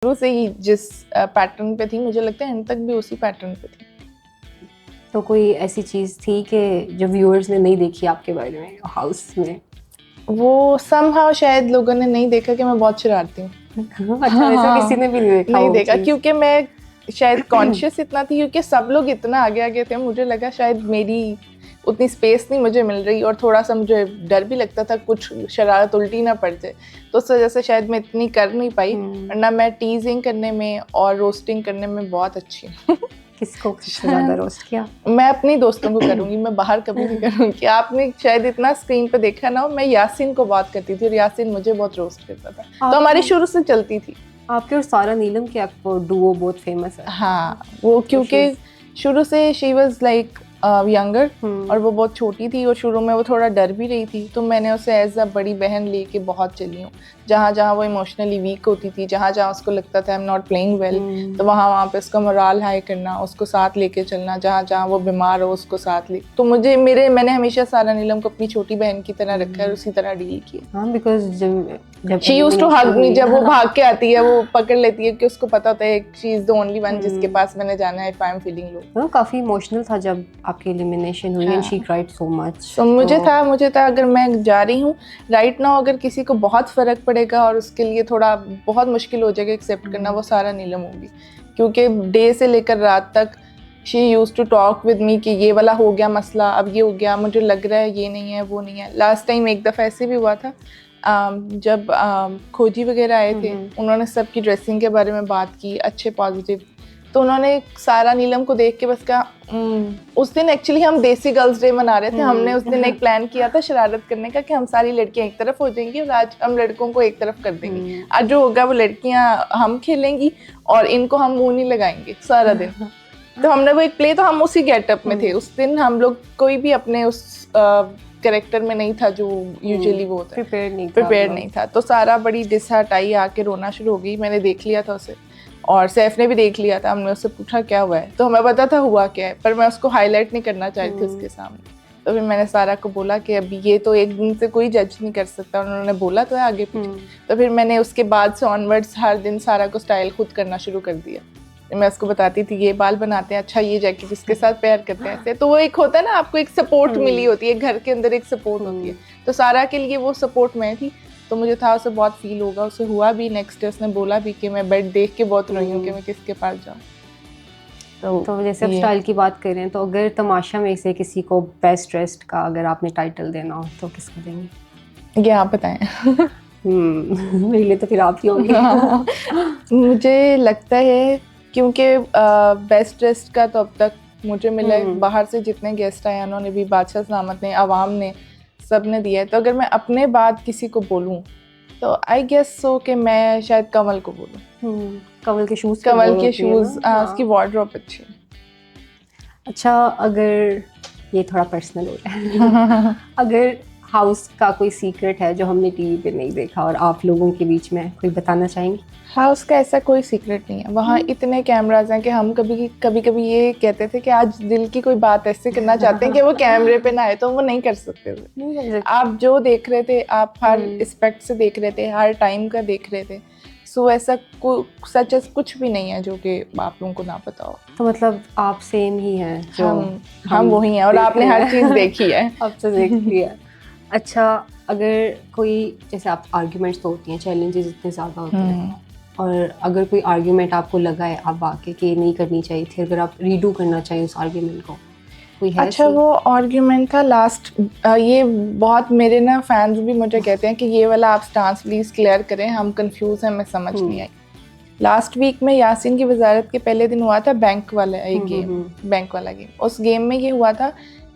शुरू से ही जिस पैटर्न पे थी, मुझे लगता है एंड तक भी उसी पैटर्न पे थी। तो कोई ऐसी चीज़ थी कि जो व्यूअर्स ने नहीं देखी आपके बारे में हाउस में? वो समहाउ शायद लोगों ने नहीं देखा कि मैं बहुत शरारती हूँ। अच्छा, वैसे किसी ने भी नहीं देखा नहीं वो देखा चीज़? क्योंकि मैं शायद कॉन्शियस इतना थी, क्योंकि सब लोग इतना आगे आगे थे, मुझे लगा शायद मेरी उतनी स्पेस नहीं मुझे मिल रही, और थोड़ा सा मुझे डर भी लगता था कुछ शरारत उल्टी ना पड़ जाए, तो उस वजह से शायद मैं इतनी कर नहीं पाई। वरना मैं टीजिंग करने में और रोस्टिंग करने में बहुत अच्छी हूँ। किसको सबसे ज़्यादा रोस्ट किया? मैं अपनी दोस्तों को करूँगी, मैं बाहर कभी नहीं करूँगी। आपने शायद इतना स्क्रीन पे देखा ना हो, मैं यासीन को बात करती थी और यासीन मुझे बहुत रोस्ट करता था, तो हमारी शुरू से चलती थी। आपके और सारा नीलम के आपको डुओ बहुत फेमस है। हाँ, वो क्योंकि शुरू से शी वाज लाइक यंगर, और वो बहुत छोटी थी, और शुरू में वो थोड़ा डर भी रही थी, तो मैंने उसे एज अ बड़ी बहन लेके बहुत चली हूँ। जहाँ जहाँ वो इमोशनली वीक होती थी, जहाँ जहाँ उसको लगता था I am not playing well, तो वहाँ पे उसका मोराल हाई करना, उसको साथ लेके चलना, जहाँ जहाँ वो बीमार हो उसको साथ ले। तो मैंने हमेशा सारा नीलम को अपनी छोटी बहन की तरह रखा है, उसी तरह डील किया। हाँ, बिकॉज जब शी यूज्ड टू हग मी, जब वो भाग के आती है वो पकड़ लेती है, कि उसको पता होता है she is the only one जिसके पास मैंने जाना है if I am feeling low. काफी इमोशनल था जब आपकी एलिमिनेशन हुई and she cried so much. तो मुझे था अगर मैं जा रही हूँ राइट नाउ, अगर किसी को बहुत फ़र्क पड़ेगा और उसके लिए थोड़ा बहुत मुश्किल हो जाएगा एक्सेप्ट करना, वो सारा नीलम होगी। क्योंकि डे से लेकर रात तक she used to talk with me कि ये वाला हो गया मसला, अब ये हो गया, मुझे लग रहा है ये नहीं है वो नहीं है। लास्ट टाइम एक दफ़ा ऐसे भी हुआ था, जब खोजी वगैरह आए थे, उन्होंने सबकी ड्रेसिंग के बारे में बात की, अच्छे पॉजिटिव, तो उन्होंने सारा नीलम को देख के बस कहा। उस दिन एक्चुअली हम देसी गर्ल्स डे मना रहे थे, हमने उस दिन एक प्लान किया था शरारत करने का कि हम सारी लड़कियां एक तरफ हो जाएंगी और आज हम लड़कों को एक तरफ कर देंगे। आज जो होगा वो लड़कियां हम खेलेंगी और इनको हम मुंह नहीं लगाएंगे सारा दिन। तो हमने वो एक प्ले, तो हम उसी गेटअप में थे उस दिन। हम लोग कोई भी अपने उस कैरेक्टर में नहीं था जो यूजुअली वो होता है, प्रिपेयर नहीं था। तो सारा बड़ी डिसहार्ट आई, आके रोना शुरू हो गई। मैंने देख लिया था उसे, और सैफ ने भी देख लिया था। हमने उससे पूछा क्या हुआ है, तो हमें पता था हुआ क्या है, पर मैं उसको हाईलाइट नहीं करना चाहती थी उसके सामने। तो फिर मैंने सारा को बोला कि अभी ये तो एक दिन से कोई जज नहीं कर सकता, उन्होंने बोला तो है आगे पीछे। तो फिर मैंने उसके बाद से ऑनवर्ड्स हर दिन सारा को स्टाइल खुद करना शुरू कर दिया। मैं उसको बताती थी ये बाल बनाते हैं, अच्छा ये जैकेट इसके साथ पेयर करते हैं ऐसे। तो वो एक होता है ना, आपको एक सपोर्ट मिली होती है, घर के अंदर एक सपोर्ट होती है। तो सारा के लिए वो सपोर्ट मैं थी, तो मुझे था उसे बहुत फील होगा। उसे हुआ भी, नेक्स्ट डे उसने बोला भी कि मैं बेड देख के बहुत रोई हूँ कि मैं किसके पास जाऊँ। तो जैसे आप स्टाइल की बात कर रहे हैं, तो अगर तमाशा में से किसी को बेस्ट ड्रेस्ड का अगर आपने टाइटल देना हो तो किसको देंगे? ये आप बताएं। मेरे लिए तो फिर आप ही होंगे। मुझे लगता है क्योंकि बेस्ट ड्रेस्ड का तो अब तक मुझे मिला है, बाहर से जितने गेस्ट आए उन्होंने भी, बादशाह सलामत ने, आवाम ने, सब ने दिया है। तो अगर मैं अपने बाद किसी को बोलूं तो आई गेस सो कि मैं शायद कमल को बोलूं। कमल के शूज़ उसकी वार्डरोब अच्छी है। अच्छा, अगर ये थोड़ा पर्सनल हो रहा है अगर हाउस का कोई सीक्रेट है जो हमने टीवी पे नहीं देखा और आप लोगों के बीच में कोई बताना चाहेंगे? हाउस का ऐसा कोई सीक्रेट नहीं है, वहाँ इतने कैमराज हैं कि हम कभी ये कहते थे कि आज दिल की कोई बात ऐसे करना चाहते हैं कि वो कैमरे पे ना आए, तो वो नहीं कर सकते थे। आप जो देख रहे थे, आप हर एस्पेक्ट से देख रहे थे, हर टाइम का देख रहे थे। सो ऐसा सच कुछ भी नहीं है जो कि आप लोगों को ना पता हो। तो मतलब आप सेम ही हैं जो हम वही हैं, और आपने हर चीज़ देखी है। अब तो देख लिया। अच्छा, अगर कोई, जैसे आप आर्ग्यूमेंट्स तो होती हैं, चैलेंजेस इतने ज़्यादा होते हैं, और अगर कोई आर्ग्यूमेंट आपको लगा है आप वाकई कि नहीं करनी चाहिए थी, अगर आप रीडू करना चाहिए उस आर्ग्यूमेंट को, कोई है? अच्छा, वो आर्ग्यूमेंट था लास्ट, ये बहुत मेरे ना फैंस भी मुझे कहते हैं कि ये वाला आप स्टांस प्लीज़ क्लियर करें, हम कंफ्यूज हैं, मैं समझ नहीं आई। लास्ट वीक में यासीन की वजारत के पहले दिन हुआ था बैंक वाला एक गेम, बैंक वाला गेम। उस गेम में ये हुआ था,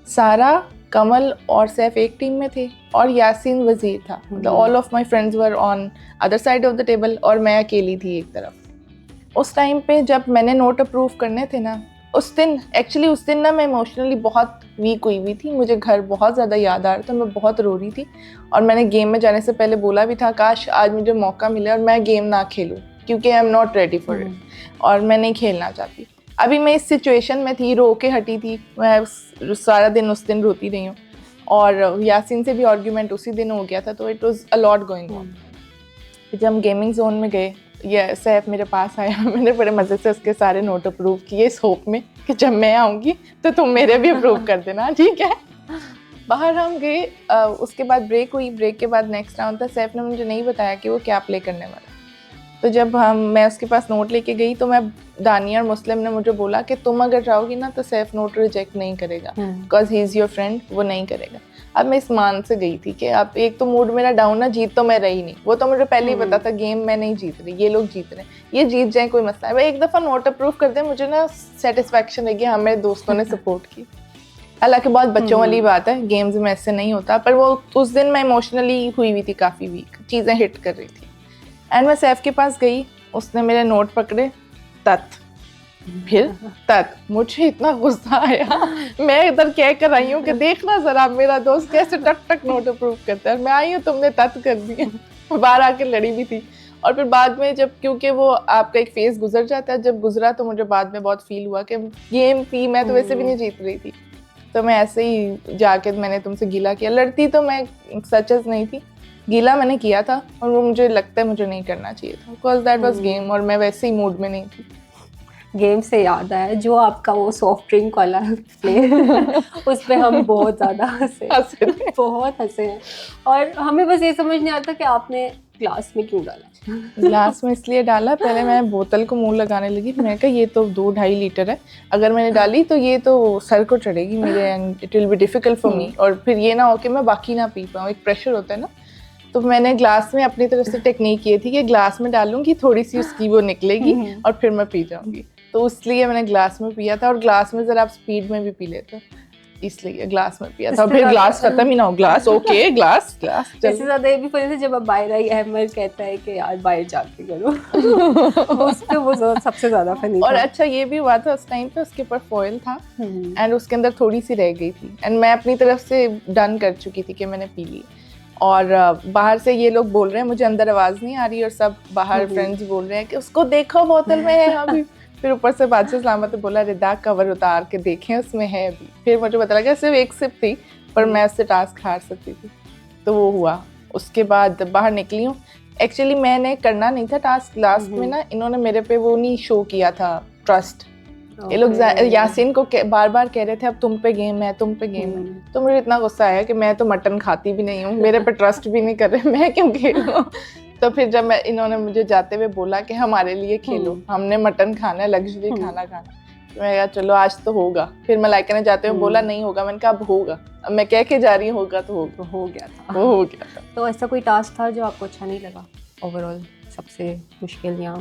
सारा, कमल और सैफ एक टीम में थे और यासीन वजीर था। मतलब all of my friends were on other side of the table और मैं अकेली थी एक तरफ। उस टाइम पे जब मैंने नोट अप्रूव करने थे ना, उस दिन ना मैं इमोशनली बहुत वीक हुई हुई थी। मुझे घर बहुत ज़्यादा याद आ रहा था, मैं बहुत रो रही थी, और मैंने गेम में जाने से पहले बोला भी था काश आज मुझे मौका मिले और मैं गेम ना खेलूँ, क्योंकि I am not ready for it, और मैं नहीं खेलना चाहती। अभी मैं इस सिचुएशन में थी, रो के हटी थी, मैं सारा दिन उस दिन रोती रही हूँ, और यासीन से भी आर्ग्यूमेंट उसी दिन हो गया था, तो it was a lot going on. जब हम गेमिंग जोन में गए ये सैफ मेरे पास आया, मैंने बड़े मज़े से उसके सारे नोट अप्रूव किए इस होप में कि जब मैं आऊँगी तो तुम मेरे भी अप्रूव कर देना, ठीक है। बाहर हम गए, उसके बाद ब्रेक हुई, ब्रेक के बाद नेक्स्ट राउंड था। सैफ ने मुझे नहीं बताया कि वो क्या प्ले करने वाला। तो जब मैं उसके पास नोट लेके गई तो दानिया और मुस्लिम ने मुझे बोला कि तुम अगर जाओगी ना तो सैफ नोट रिजेक्ट नहीं करेगा, because he is your friend, वो नहीं करेगा। अब मैं इस मान से गई थी कि अब एक तो मूड मेरा डाउन है, जीत तो मैं रही नहीं, वो तो मुझे पहले ही पता था गेम मैं नहीं जीत रही, ये लोग जीत रहे हैं, ये जीत जाए कोई मसला है, एक दफ़ा नोट अप्रूव कर दे, मुझे ना सेटिस्फैक्शन लगी, हाँ मेरे दोस्तों ने सपोर्ट की। हालांकि बहुत बच्चों वाली बात है, गेम्स में ऐसे नहीं होता, पर वो उस दिन मैं इमोशनली हुई हुई थी, काफ़ी वीक, चीज़ें हिट कर रही थी। एंड मैं सैफ के पास गई, उसने मेरे नोट पकड़े, तत्, फिर तत्, मुझे इतना गुस्सा आया, मैं इधर कह कर आई हूँ कि देखना जरा मेरा दोस्त कैसे टक टक नोट अप्रूव करता है, मैं आई हूँ तुमने तत् कर दिया। बाहर आकर लड़ी भी थी। और फिर बाद में जब, क्योंकि वो आपका एक फेज गुजर जाता है, जब गुजरा तो मुझे बाद में बहुत फील हुआ कि गेम थी, मैं तो वैसे भी नहीं जीत रही थी, तो मैं ऐसे ही जाके मैंने तुमसे गीला किया। लड़ती तो मैं सचेस नहीं थी, गीला मैंने किया था, और वो मुझे लगता है मुझे नहीं करना चाहिए था, बिकॉज दैट वाज गेम, और मैं वैसे ही मूड में नहीं थी। गेम से याद आया, जो आपका वो सॉफ्ट ड्रिंक वाला प्ले उस पे हम बहुत ज़्यादा हंसे बहुत हंसे हैं, और हमें बस ये समझ नहीं आता कि आपने ग्लास में क्यों डाला। ग्लास में इसलिए डाला, पहले मैं बोतल को मुंह लगाने लगी, मैं कहा ये तो 2-2.5 लीटर है, अगर मैंने डाली तो ये तो सर को चढ़ेगी मेरे, and it will be difficult for me, और फिर ये ना हो कि मैं बाकी ना पी पाऊँ, एक प्रेशर होता है ना। तो मैंने ग्लास में अपनी तरफ से टेक्निक ये थी कि ग्लास में डालूंगी, थोड़ी सी उसकी वो निकलेगी और फिर मैं पी जाऊंगी, तो इसलिए मैंने ग्लास में पिया था, और ग्लास में जरा आप स्पीड में भी पी लेते हो, इसलिए ग्लास में पिया था। फिर ग्लास खत्म ही ना हो, ग्लास ओके, ग्लास इससे ज्यादा ये भी फनी था जब अब बाहर आई, अहमद कहता है कि यार बाहर जाके करो। उस पे वो सबसे ज्यादा फनी था। और अच्छा ये भी हुआ था उस टाइम पे, उसके ऊपर फॉइल था एंड उसके अंदर थोड़ी सी रह गई थी, एंड मैं अपनी तरफ से डन कर चुकी थी कि मैंने पी ली, और बाहर से ये लोग बोल रहे हैं, मुझे अंदर आवाज़ नहीं आ रही, और सब बाहर फ्रेंड्स बोल रहे हैं कि उसको देखो बोतल में है अभी। फिर ऊपर से बादशाह सलामत बोला, रिदा कवर उतार के देखें उसमें है अभी। फिर मुझे पता लगा सिर्फ एक सिप थी, पर मैं उससे टास्क हार सकती थी, तो वो हुआ। उसके बाद बाहर निकली हूँ, एक्चुअली मैंने करना नहीं था टास्क, लास्ट में ना इन्होंने मेरे पे वो नहीं शो किया था ट्रस्ट। ये लोग यासीन को बार बार कह रहे थे अब तुम पे गेम है, तुम पे गेम है, तो मुझे इतना गुस्सा आया कि मैं तो मटन खाती भी नहीं हूँ, मेरे पे ट्रस्ट भी नहीं कर रहे, मैं क्यों खेलूं। तो फिर जब इन्होंने मुझे जाते हुए बोला कि हमारे लिए खेलो, हमने मटन खाना है, लग्जरी खाना खाना, तो मैं कहा चलो आज तो होगा। फिर मलाइका ने जाते हुए बोला नहीं होगा, मैंने कहा अब होगा, अब मैं कह के जा रही हूँ होगा तो होगा, हो गया था, वो हो गया था। तो ऐसा कोई टास्क था जो आपको अच्छा नहीं लगा ओवरऑल, सबसे मुश्किल? या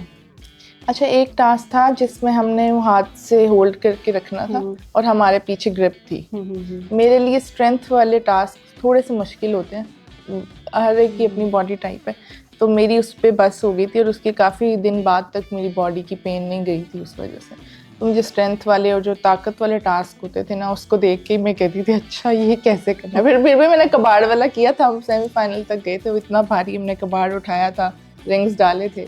अच्छा एक टास्क था जिसमें हमने हाथ से होल्ड करके रखना था और हमारे पीछे ग्रिप थी। मेरे लिए स्ट्रेंथ वाले टास्क थोड़े से मुश्किल होते हैं, हर एक की अपनी बॉडी टाइप है, तो मेरी उस पर बस हो गई थी, और उसके काफ़ी दिन बाद तक मेरी बॉडी की पेन नहीं गई थी उस वजह से। तो मुझे स्ट्रेंथ वाले और जो ताकत वाले टास्क होते थे ना, उसको देख के मैं कहती थी अच्छा ये कैसे करना है। फिर भी मैंने कबाड़ वाला किया था, हम सेमीफाइनल तक गए थे, वो इतना भारी, हमने कबाड़ उठाया था, रिंग्स डाले थे,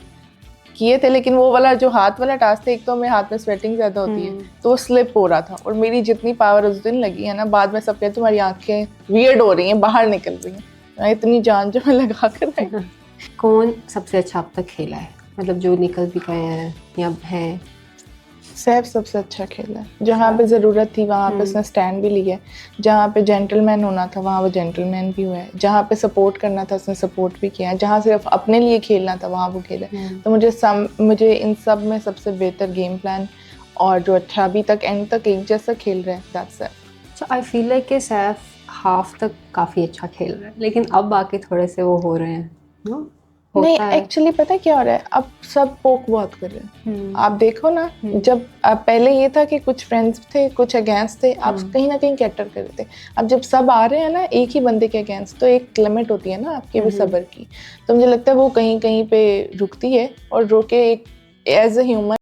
किए थे, लेकिन वो वाला जो हाथ वाला टास्क था, एक तो मेरे हाथ में स्वेटिंग ज़्यादा होती है, तो वो स्लिप हो रहा था, और मेरी जितनी पावर उस दिन लगी है ना, बाद में सब कहते तुम्हारी आंखें वियर्ड हो रही हैं, बाहर निकल रही हैं, इतनी जान जो मैं लगा कर आई। कौन सबसे अच्छा अब तक खेला है, मतलब जो निकल भी गए हैं या हैं? सैफ सबसे अच्छा खेला है, जहाँ पे ज़रूरत थी वहाँ पे उसने स्टैंड भी लिया है, जहाँ पे जेंटलमैन होना था वहाँ वो जेंटलमैन भी हुआ है, जहाँ पे सपोर्ट करना था उसने सपोर्ट भी किया है, जहाँ सिर्फ अपने लिए खेलना था वहाँ वो खेला है। तो मुझे इन सब में सबसे बेहतर गेम प्लान और जो अच्छा अभी तक एंड तक एक जैसा खेल रहा है, that's Saif. So I feel like कि सैफ हाफ तक काफ़ी अच्छा खेल रहा है, लेकिन अब बाकी थोड़े से वो हो रहे हैं no? नहीं एक्चुअली पता है क्या हो रहा है, अब सब पोक बहुत कर रहे हैं। आप देखो ना, जब पहले ये था कि कुछ फ्रेंड्स थे, कुछ अगेंस्ट थे, आप कहीं ना कहीं कैटर कर रहे थे। अब जब सब आ रहे हैं ना एक ही बंदे के अगेंस्ट, तो एक लिमिट होती है ना आपके भी सब्र की, तो मुझे लगता है वो कहीं कहीं पे रुकती है, और रोके एक एज अ ह्यूमन